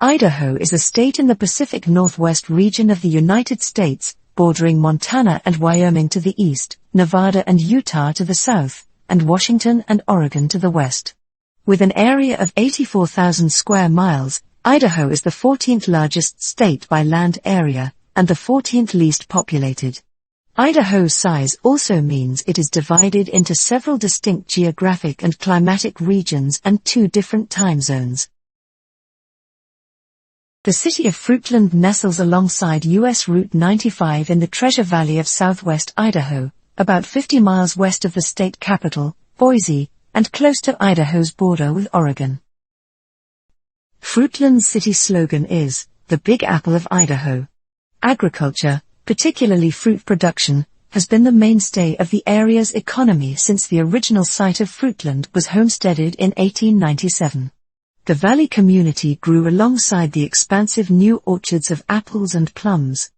Idaho is a state in the Pacific Northwest region of the United States, bordering Montana and Wyoming to the east, Nevada and Utah to the south, and Washington and Oregon to the west. With an area of 84,000 square miles, Idaho is the 14th largest state by land area, and the 14th least populated. Idaho's size also means it is divided into several distinct geographic and climatic regions and 2 different time zones. The city of Fruitland nestles alongside U.S. Route 95 in the Treasure Valley of southwest Idaho, about 50 miles west of the state capital, Boise, and close to Idaho's border with Oregon. Fruitland's city slogan is, "The Big Apple of Idaho." Agriculture, particularly fruit production, has been the mainstay of the area's economy since the original site of Fruitland was homesteaded in 1897. The valley community grew alongside the expansive new orchards of apples and plums.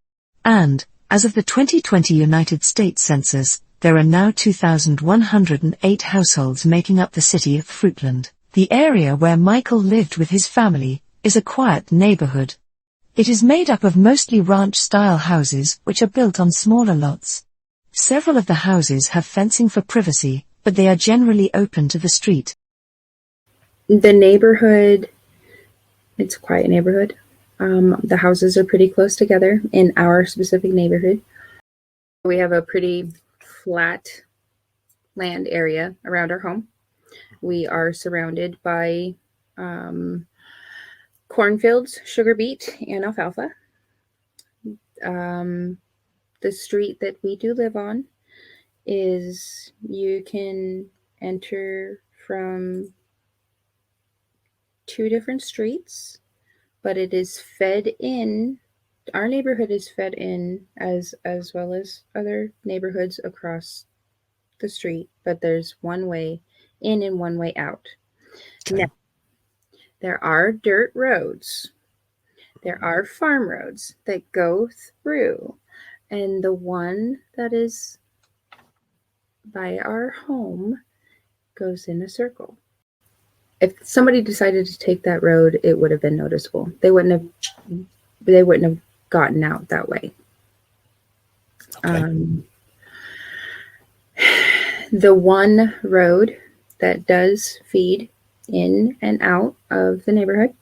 And, as of the 2020 United States Census, there are now 2,108 households making up the city of Fruitland. The area where Michael lived with his family is a quiet neighborhood. It is made up of mostly ranch-style houses which are built on smaller lots. Several of the houses have fencing for privacy, but they are generally open to the street. The neighborhood, it's a quiet neighborhood. The houses are pretty close together in our specific neighborhood. We have a pretty flat land area around our home. We are surrounded by cornfields, sugar beet, and alfalfa. The street that we do live on is, you can enter from 2 different streets, but it is fed in. Our neighborhood is fed in as well as other neighborhoods across the street, but there's one way in and one way out. Okay. Now, there are dirt roads. There are farm roads that go through, and the one that is by our home goes in a circle. If somebody decided to take that road, it would have been noticeable. They wouldn't have gotten out that way. Okay. The one road that does feed in and out of the neighborhood.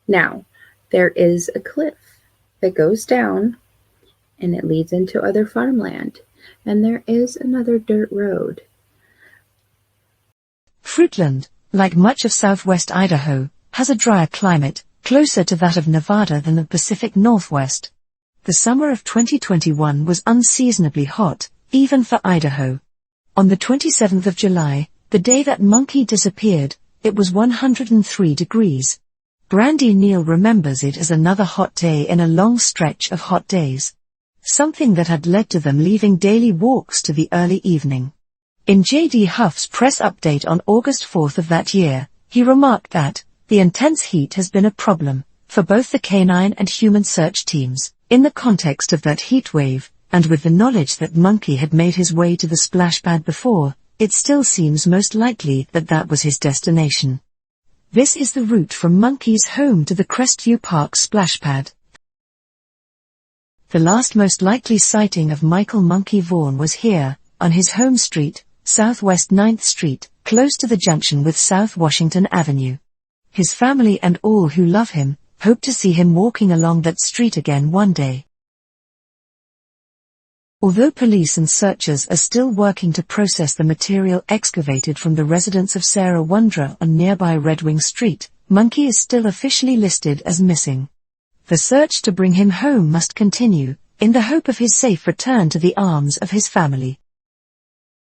Now, there is a cliff that goes down and it leads into other farmland. And there is another dirt road. Fruitland, like much of southwest Idaho, has a drier climate, closer to that of Nevada than the Pacific Northwest. The summer of 2021 was unseasonably hot, even for Idaho. On the 27th of July, the day that Monkey disappeared, it was 103 degrees. Brandy Neal remembers it as another hot day in a long stretch of hot days. Something that had led to them leaving daily walks to the early evening. In J.D. Huff's press update on August 4th of that year, he remarked that, "The intense heat has been a problem, for both the canine and human search teams. In the context of that heat wave, and with the knowledge that Monkey had made his way to the splash pad before, it still seems most likely that that was his destination." This is the route from Monkey's home to the Crestview Park splash pad. The last most likely sighting of Michael Monkey Vaughn was here, on his home street, Southwest 9th Street, close to the junction with South Washington Avenue. His family and all who love him hope to see him walking along that street again one day. Although police and searchers are still working to process the material excavated from the residence of Sarah Wondra on nearby Red Wing Street, Monkey is still officially listed as missing. The search to bring him home must continue, in the hope of his safe return to the arms of his family.